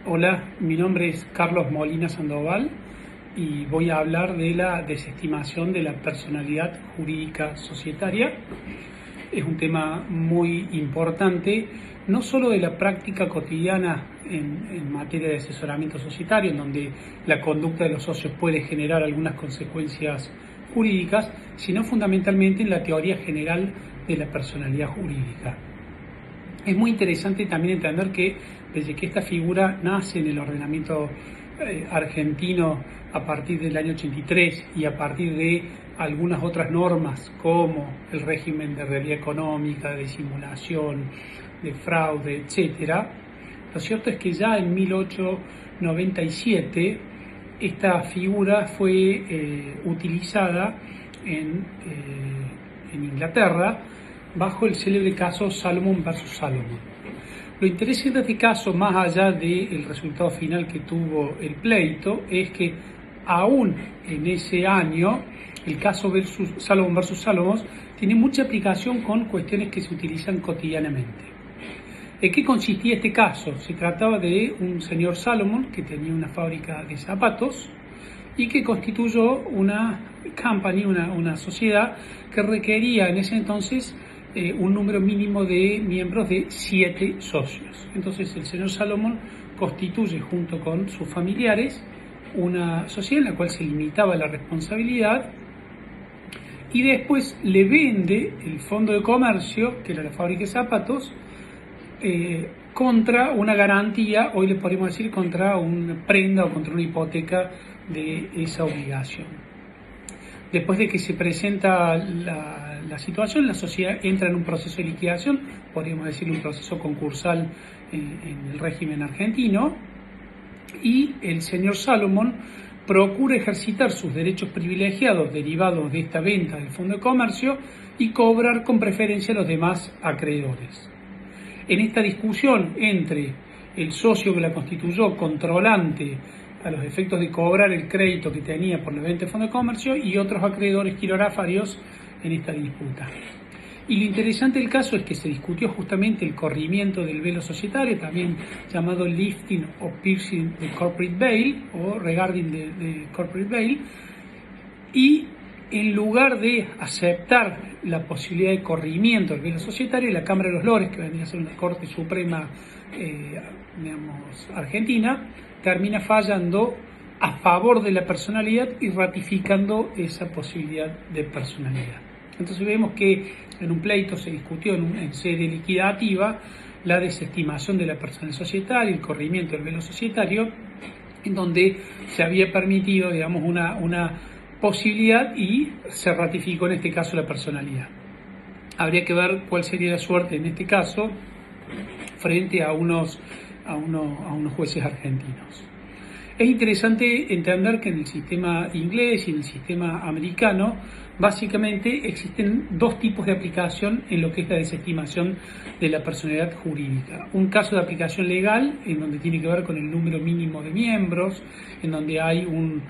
Hola, mi nombre es Carlos Molina Sandoval y voy a hablar de la desestimación de la personalidad jurídica societaria. Es un tema muy importante, no solo de la práctica cotidiana en materia de asesoramiento societario, en donde la conducta de los socios puede generar algunas consecuencias jurídicas, sino fundamentalmente en la teoría general de la personalidad jurídica. Es muy interesante también entender que desde que esta figura nace en el ordenamiento argentino a partir del año 83 y a partir de algunas otras normas como el régimen de realidad económica, de simulación, de fraude, etcétera, lo cierto es que ya en 1897 esta figura fue utilizada en Inglaterra bajo el célebre caso Salomon versus Salomon. Lo interesante de este caso, más allá del resultado final que tuvo el pleito, es que aún en ese año el caso Salomon versus Salomon tiene mucha aplicación con cuestiones que se utilizan cotidianamente. ¿En qué consistía este caso? Se trataba de un señor Salomon que tenía una fábrica de zapatos y que constituyó una company, una sociedad que requería en ese entonces un número mínimo de miembros de 7 socios. Entonces el señor Salomon constituye junto con sus familiares una sociedad en la cual se limitaba la responsabilidad y después le vende el fondo de comercio, que era la fábrica de zapatos, contra una garantía, hoy le podemos decir contra una prenda o contra una hipoteca de esa obligación. Después de que se presenta la situación, la sociedad entra en un proceso de liquidación, podríamos decir un proceso concursal en el régimen argentino, y el señor Salomon procura ejercitar sus derechos privilegiados derivados de esta venta del fondo de comercio y cobrar con preferencia a los demás acreedores. En esta discusión entre el socio que la constituyó, controlante a los efectos de cobrar el crédito que tenía por la venta del fondo de comercio, y otros acreedores quirografarios en esta disputa. Y lo interesante del caso es que se discutió justamente el corrimiento del velo societario, también llamado lifting o piercing de corporate veil o regarding de corporate veil, y en lugar de aceptar la posibilidad de corrimiento del velo societario, la Cámara de los Lores, que vendría a ser una Corte Suprema argentina, termina fallando a favor de la personalidad y ratificando esa posibilidad de personalidad. Entonces vemos que en un pleito se discutió en sede liquidativa la desestimación de la personalidad societaria, el corrimiento del velo societario, en donde se había permitido, digamos, una posibilidad y se ratificó en este caso la personalidad. Habría que ver cuál sería la suerte en este caso frente a unos jueces argentinos. Es interesante entender que en el sistema inglés y en el sistema americano básicamente existen dos tipos de aplicación en lo que es la desestimación de la personalidad jurídica. Un caso de aplicación legal, en donde tiene que ver con el número mínimo de miembros, en donde hay un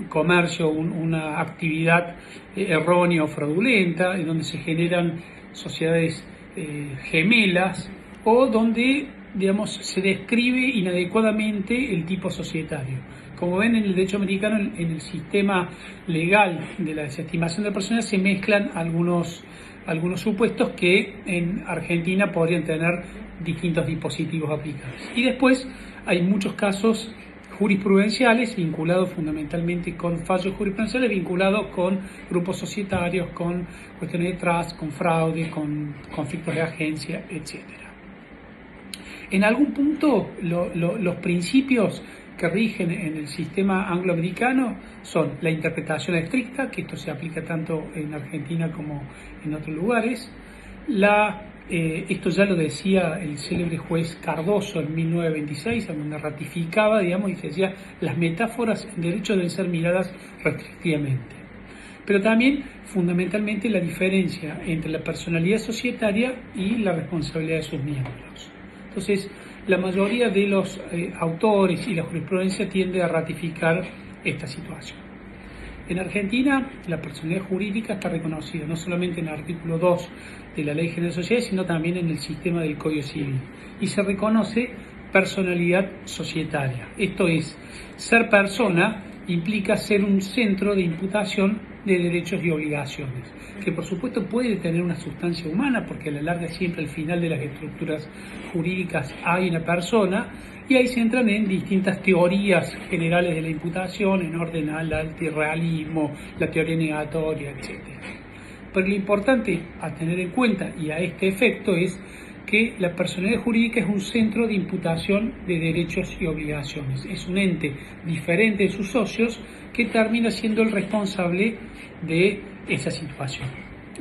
comercio, una actividad errónea o fraudulenta, en donde se generan sociedades gemelas, o donde, digamos, se describe inadecuadamente el tipo societario. Como ven, en el derecho americano, en el sistema legal de la desestimación de la personalidad, se mezclan algunos supuestos que en Argentina podrían tener distintos dispositivos aplicables. Y después hay muchos casos jurisprudenciales vinculados fundamentalmente con fallos jurisprudenciales, vinculados con grupos societarios, con cuestiones de trust, con fraude, con conflictos de agencia, etcétera. En algún punto, los principios que rigen en el sistema angloamericano son la interpretación estricta, que esto se aplica tanto en Argentina como en otros lugares. Esto ya lo decía el célebre juez Cardoso en 1926, donde ratificaba, digamos, y decía, las metáforas en derecho deben ser miradas restrictivamente. Pero también, fundamentalmente, la diferencia entre la personalidad societaria y la responsabilidad de sus miembros. Entonces, la mayoría de los autores y la jurisprudencia tiende a ratificar esta situación. En Argentina, la personalidad jurídica está reconocida no solamente en el artículo 2 de la Ley General de Sociedades, sino también en el sistema del Código Civil. Y se reconoce personalidad societaria. Esto es, ser persona implica ser un centro de imputación de derechos y obligaciones, que por supuesto puede tener una sustancia humana, porque a la larga siempre al final de las estructuras jurídicas hay una persona, y ahí se entran en distintas teorías generales de la imputación, en orden al antirrealismo, la teoría negatoria, etc. Pero lo importante a tener en cuenta, y a este efecto, es que la personalidad jurídica es un centro de imputación de derechos y obligaciones. Es un ente diferente de sus socios que termina siendo el responsable de esa situación.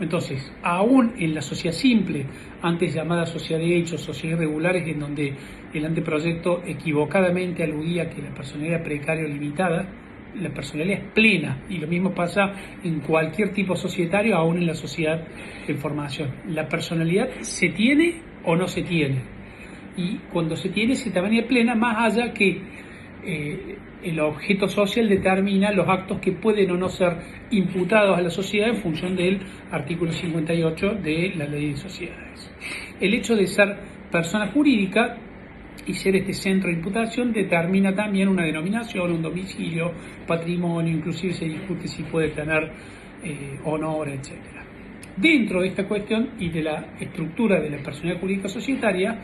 Entonces, aún en la sociedad simple, antes llamada sociedad de hechos, sociedades irregulares, en donde el anteproyecto equivocadamente aludía que la personalidad era precaria o limitada, la personalidad es plena, y lo mismo pasa en cualquier tipo societario, aún en la sociedad en formación. La personalidad se tiene o no se tiene, y cuando se tiene se también es plena, más allá que el objeto social determina los actos que pueden o no ser imputados a la sociedad en función del artículo 58 de la Ley de Sociedades. El hecho de ser persona jurídica y ser este centro de imputación determina también una denominación, un domicilio, patrimonio, inclusive se discute si puede tener honor, etc. Dentro de esta cuestión y de la estructura de la personalidad jurídica societaria,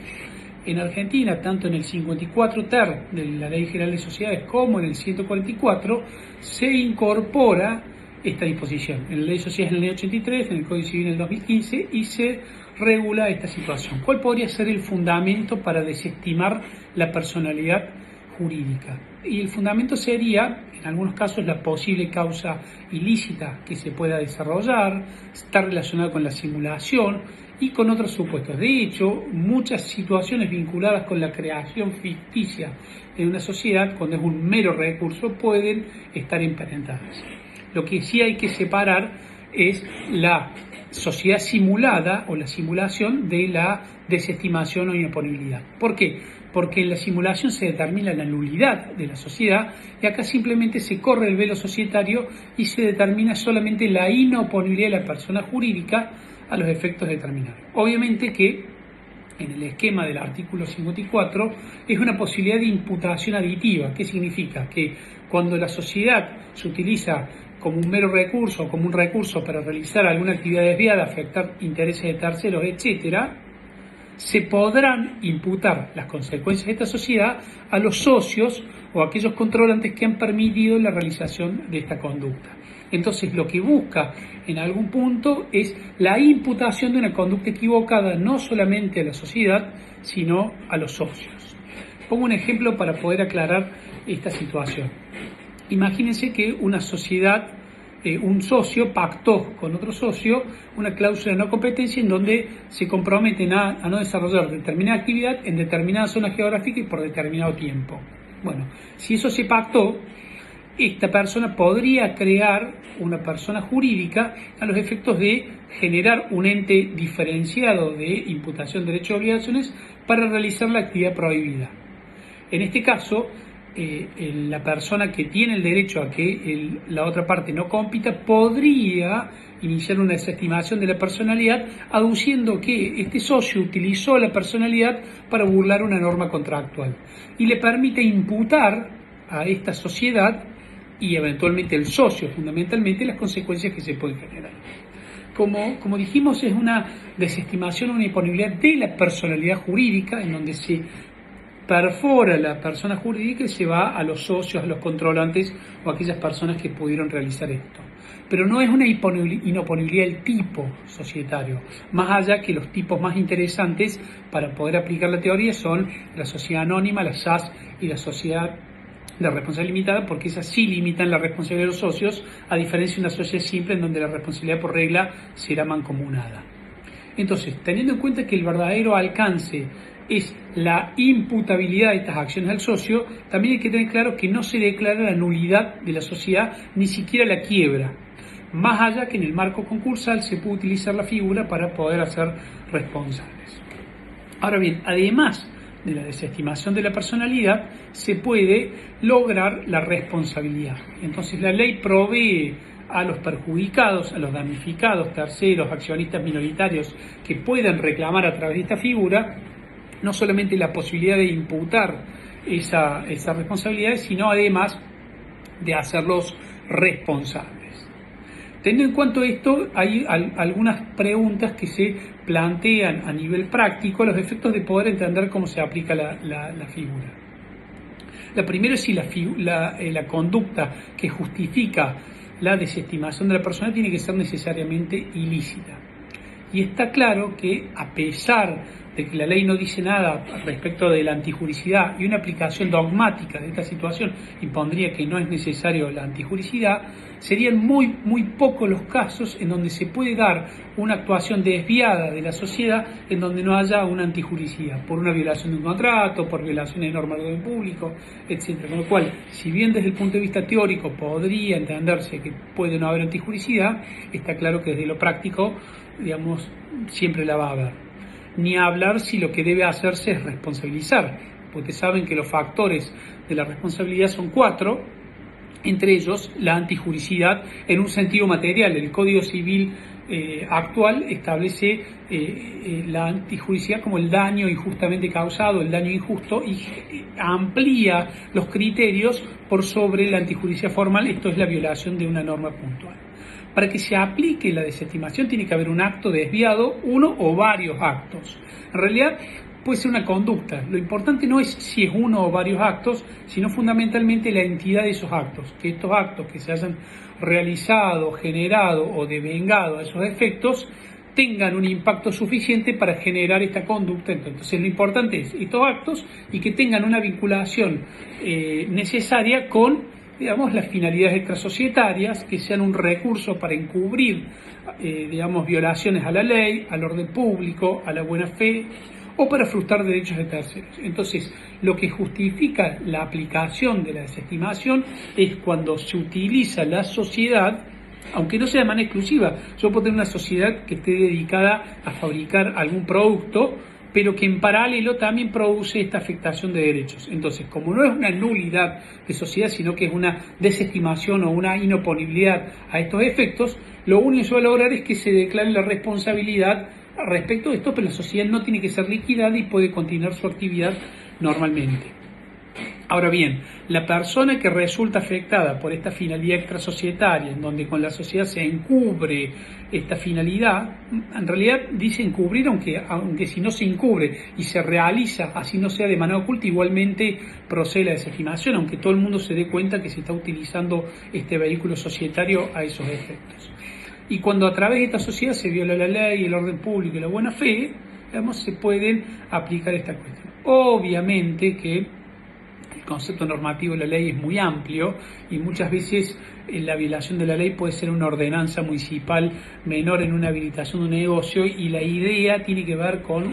en Argentina, tanto en el 54 ter de la Ley General de Sociedades como en el 144, se incorpora esta disposición. En la Ley de Sociedades en el año 83, en el Código Civil en el 2015, y se regula esta situación. ¿Cuál podría ser el fundamento para desestimar la personalidad jurídica? Y el fundamento sería, en algunos casos, la posible causa ilícita que se pueda desarrollar, está relacionada con la simulación y con otros supuestos. De hecho, muchas situaciones vinculadas con la creación ficticia de una sociedad, cuando es un mero recurso, pueden estar emparentadas. Lo que sí hay que separar es la sociedad simulada o la simulación de la desestimación o inoponibilidad. ¿Por qué? Porque en la simulación se determina la nulidad de la sociedad y acá simplemente se corre el velo societario y se determina solamente la inoponibilidad de la persona jurídica a los efectos determinados. Obviamente que en el esquema del artículo 54 es una posibilidad de imputación aditiva. ¿Qué significa? Que cuando la sociedad se utiliza como un mero recurso o como un recurso para realizar alguna actividad desviada, afectar intereses de terceros, etcétera, se podrán imputar las consecuencias de esta sociedad a los socios o a aquellos controlantes que han permitido la realización de esta conducta. Entonces, lo que busca en algún punto es la imputación de una conducta equivocada no solamente a la sociedad, sino a los socios. Pongo un ejemplo para poder aclarar esta situación. Imagínense que una sociedad, un socio pactó con otro socio una cláusula de no competencia en donde se comprometen a no desarrollar determinada actividad en determinada zona geográfica y por determinado tiempo. Bueno, si eso se pactó, esta persona podría crear una persona jurídica a los efectos de generar un ente diferenciado de imputación de derechos y obligaciones para realizar la actividad prohibida. En este caso, la persona que tiene el derecho a que la otra parte no compita podría iniciar una desestimación de la personalidad aduciendo que este socio utilizó la personalidad para burlar una norma contractual y le permite imputar a esta sociedad y eventualmente el socio, fundamentalmente, las consecuencias que se pueden generar. Como dijimos, es una desestimación, una imponibilidad de la personalidad jurídica, en donde se perfora la persona jurídica y se va a los socios, a los controlantes o a aquellas personas que pudieron realizar esto. Pero no es una inoponibilidad del tipo societario, más allá que los tipos más interesantes para poder aplicar la teoría son la sociedad anónima, la SAS y la sociedad de responsabilidad limitada, porque esas sí limitan la responsabilidad de los socios, a diferencia de una sociedad simple en donde la responsabilidad por regla será mancomunada. Entonces, teniendo en cuenta que el verdadero alcance es la imputabilidad de estas acciones al socio, también hay que tener claro que no se declara la nulidad de la sociedad, ni siquiera la quiebra, más allá que en el marco concursal se puede utilizar la figura para poder hacer responsables. Ahora bien, además de la desestimación de la personalidad, se puede lograr la responsabilidad. Entonces la ley provee a los perjudicados, a los damnificados, terceros, accionistas minoritarios que puedan reclamar a través de esta figura no solamente la posibilidad de imputar esas responsabilidades, sino además de hacerlos responsables. Teniendo en cuenta esto, hay algunas preguntas que se plantean a nivel práctico a los efectos de poder entender cómo se aplica la figura. La primera es si la conducta que justifica la desestimación de la persona tiene que ser necesariamente ilícita. Y está claro que, a pesar de que la ley no dice nada respecto de la antijuricidad y una aplicación dogmática de esta situación impondría que no es necesario la antijuricidad, serían muy pocos los casos en donde se puede dar una actuación desviada de la sociedad en donde no haya una antijuricidad, por una violación de un contrato, por violaciones de normas de orden público, etc. Con lo cual, si bien desde el punto de vista teórico podría entenderse que puede no haber antijuricidad, está claro que desde lo práctico, digamos, siempre la va a haber. Ni hablar si lo que debe hacerse es responsabilizar, porque saben que los factores de la responsabilidad son 4, entre ellos la antijuricidad en un sentido material. El Código Civil actual establece la antijuricidad como el daño injustamente causado, el daño injusto, y amplía los criterios por sobre la antijuricidad formal, esto es la violación de una norma puntual. Para que se aplique la desestimación tiene que haber un acto desviado, uno o varios actos. En realidad puede ser una conducta. Lo importante no es si es uno o varios actos, sino fundamentalmente la entidad de esos actos. Que estos actos que se hayan realizado, generado o devengado a esos efectos tengan un impacto suficiente para generar esta conducta. Entonces lo importante es estos actos y que tengan una vinculación necesaria con, digamos, las finalidades extrasocietarias, que sean un recurso para encubrir, violaciones a la ley, al orden público, a la buena fe, o para frustrar derechos de terceros. Entonces, lo que justifica la aplicación de la desestimación es cuando se utiliza la sociedad, aunque no sea de manera exclusiva. Yo puedo tener una sociedad que esté dedicada a fabricar algún producto, pero que en paralelo también produce esta afectación de derechos. Entonces, como no es una nulidad de sociedad, sino que es una desestimación o una inoponibilidad a estos efectos, lo único que se va a lograr es que se declare la responsabilidad respecto de esto, pero la sociedad no tiene que ser liquidada y puede continuar su actividad normalmente. Ahora bien, la persona que resulta afectada por esta finalidad extrasocietaria, en donde con la sociedad se encubre esta finalidad, en realidad dice encubrir, aunque si no se encubre y se realiza, así no sea de manera oculta, igualmente procede la desestimación, aunque todo el mundo se dé cuenta que se está utilizando este vehículo societario a esos efectos. Y cuando a través de esta sociedad se viola la ley, el orden público y la buena fe, digamos, se pueden aplicar esta cuestión. Obviamente que el concepto normativo de la ley es muy amplio y muchas veces la violación de la ley puede ser una ordenanza municipal menor en una habilitación de un negocio, y la idea tiene que ver con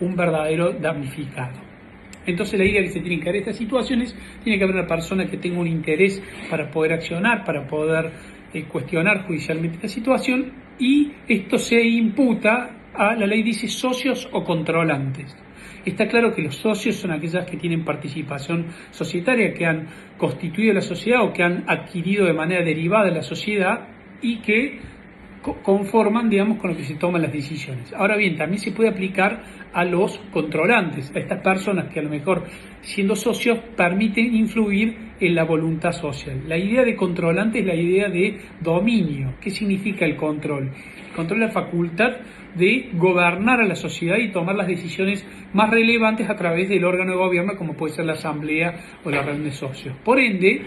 un verdadero damnificado. Entonces la idea que se tienen que dar estas situaciones, tiene que haber una persona que tenga un interés para poder accionar, para poder cuestionar judicialmente esta situación, y esto se imputa a, la ley dice, socios o controlantes. Está claro que los socios son aquellas que tienen participación societaria, que han constituido la sociedad o que han adquirido de manera derivada la sociedad y que conforman, digamos, con lo que se toman las decisiones. Ahora bien, también se puede aplicar a los controlantes, a estas personas que a lo mejor, siendo socios, permiten influir en la voluntad social. La idea de controlante es la idea de dominio. ¿Qué significa el control? El control es la facultad de gobernar a la sociedad y tomar las decisiones más relevantes a través del órgano de gobierno, como puede ser la asamblea o la reunión de socios. Por ende,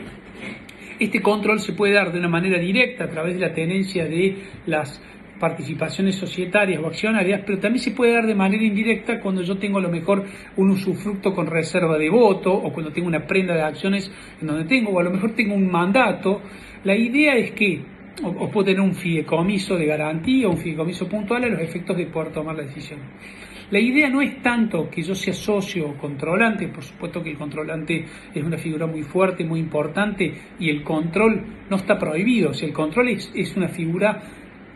este control se puede dar de una manera directa a través de la tenencia de las participaciones societarias o accionarias, pero también se puede dar de manera indirecta cuando yo tengo a lo mejor un usufructo con reserva de voto, o cuando tengo una prenda de acciones en donde tengo, o a lo mejor tengo un mandato. La idea es que, o puedo tener un fideicomiso de garantía, un fideicomiso puntual a los efectos de poder tomar la decisión. La idea no es tanto que yo sea socio o controlante, por supuesto que el controlante es una figura muy fuerte, muy importante, y el control no está prohibido. O sea, el control es una figura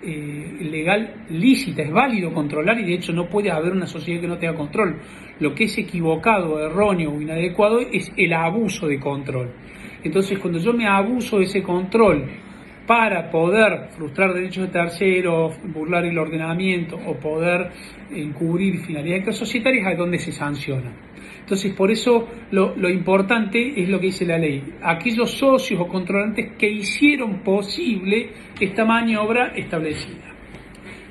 legal lícita, es válido controlar, y de hecho no puede haber una sociedad que no tenga control. Lo que es equivocado, erróneo o inadecuado es el abuso de control. Entonces, cuando yo me abuso de ese control para poder frustrar derechos de terceros, burlar el ordenamiento o poder encubrir finalidades societarias, es donde se sanciona. Entonces, por eso lo importante es lo que dice la ley. Aquellos socios o controlantes que hicieron posible esta maniobra establecida.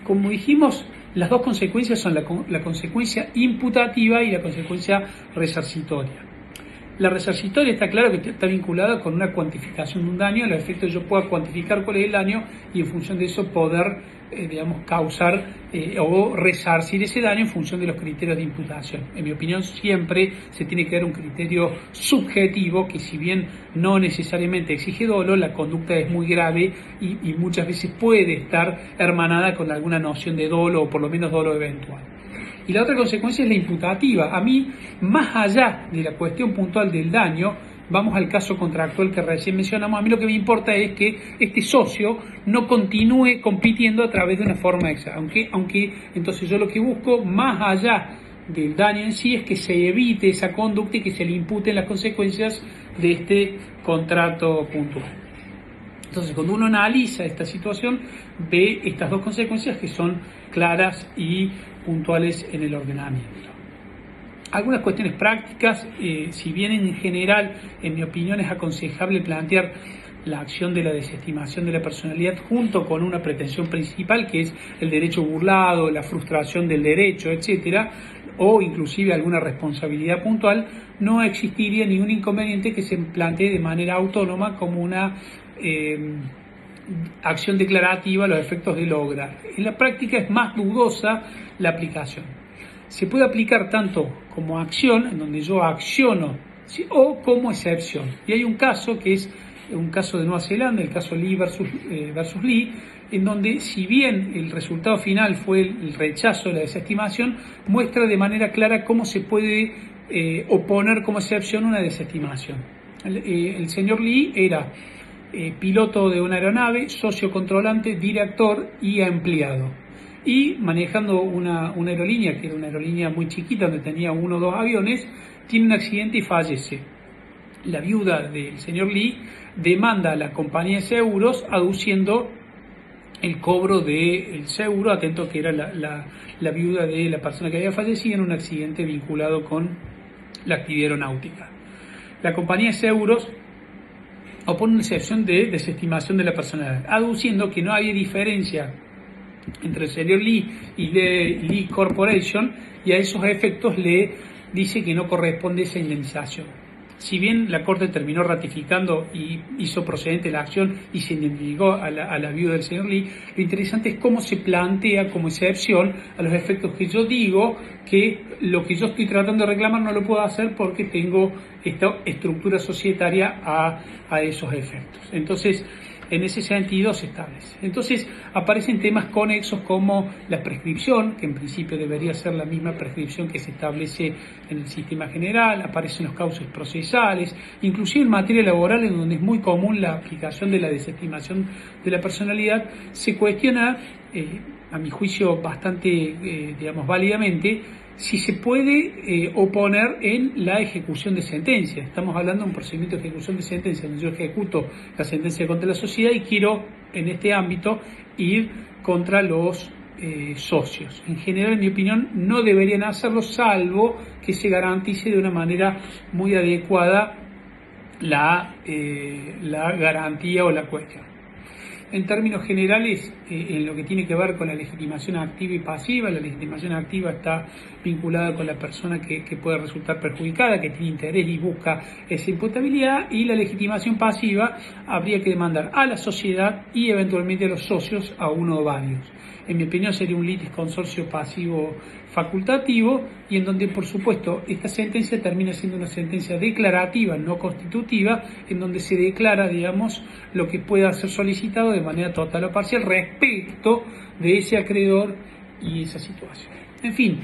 Como dijimos, las dos consecuencias son la consecuencia imputativa y la consecuencia resarcitoria. La resarcitoria está claro que está vinculada con una cuantificación de un daño, a los efectos yo pueda cuantificar cuál es el daño y en función de eso poder, causar o resarcir ese daño en función de los criterios de imputación. En mi opinión siempre se tiene que dar un criterio subjetivo que, si bien no necesariamente exige dolo, la conducta es muy grave y muchas veces puede estar hermanada con alguna noción de dolo o por lo menos dolo eventual. Y la otra consecuencia es la imputativa. A mí, más allá de la cuestión puntual del daño, vamos al caso contractual que recién mencionamos, a mí lo que me importa es que este socio no continúe compitiendo a través de una forma extra. Aunque entonces yo lo que busco, más allá del daño en sí, es que se evite esa conducta y que se le imputen las consecuencias de este contrato puntual. Entonces, cuando uno analiza esta situación, ve estas dos consecuencias que son claras y puntuales en el ordenamiento. Algunas cuestiones prácticas, si bien en general, en mi opinión, es aconsejable plantear la acción de la desestimación de la personalidad junto con una pretensión principal, que es el derecho burlado, la frustración del derecho, etcétera, o inclusive alguna responsabilidad puntual, no existiría ningún inconveniente que se plantee de manera autónoma como una acción declarativa a los efectos de lograr. En la práctica es más dudosa la aplicación. Se puede aplicar tanto como acción, en donde yo acciono, ¿sí?, o como excepción. Y hay un caso que es un caso de Nueva Zelanda, el caso Lee versus Lee, en donde, si bien el resultado final fue el rechazo de la desestimación, muestra de manera clara cómo se puede oponer como excepción una desestimación. El señor Lee era piloto de una aeronave, socio controlante, director y empleado. Y manejando una aerolínea, que era una aerolínea muy chiquita, donde tenía 1 o 2 aviones, tiene un accidente y fallece. La viuda del señor Lee demanda a la compañía de seguros aduciendo el cobro del seguro, atento que era la viuda de la persona que había fallecido en un accidente vinculado con la actividad aeronáutica. La compañía de seguros opone una excepción de desestimación de la personalidad, aduciendo que no había diferencia entre el señor Lee y Lee Corporation, y a esos efectos le dice que no corresponde esa indemnización. Si bien la Corte terminó ratificando y hizo procedente la acción y se indemnizó a la viuda del señor Lee, lo interesante es cómo se plantea como excepción a los efectos que yo digo que lo que yo estoy tratando de reclamar no lo puedo hacer porque tengo esta estructura societaria a esos efectos. Entonces, en ese sentido se establece. Entonces aparecen temas conexos como la prescripción, que en principio debería ser la misma prescripción que se establece en el sistema general, aparecen los cauces procesales, inclusive en materia laboral, en donde es muy común la aplicación de la desestimación de la personalidad, se cuestiona, a mi juicio bastante, válidamente, si se puede oponer en la ejecución de sentencia. Estamos hablando de un procedimiento de ejecución de sentencia, donde yo ejecuto la sentencia contra la sociedad y quiero, en este ámbito, ir contra los socios. En general, en mi opinión, no deberían hacerlo, salvo que se garantice de una manera muy adecuada la garantía o la cuestión. En términos generales, en lo que tiene que ver con la legitimación activa y pasiva, la legitimación activa está vinculada con la persona que puede resultar perjudicada, que tiene interés y busca esa imputabilidad, y la legitimación pasiva habría que demandar a la sociedad y eventualmente a los socios, a uno o varios. En mi opinión sería un litis consorcio pasivo facultativo, y en donde, por supuesto, esta sentencia termina siendo una sentencia declarativa, no constitutiva, en donde se declara, lo que pueda ser solicitado de manera total o parcial respecto de ese acreedor y esa situación. En fin,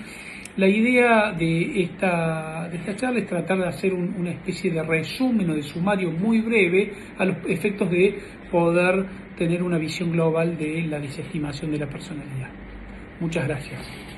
la idea de esta charla es tratar de hacer una especie de resumen o de sumario muy breve a los efectos de poder tener una visión global de la desestimación de la personalidad. Muchas gracias.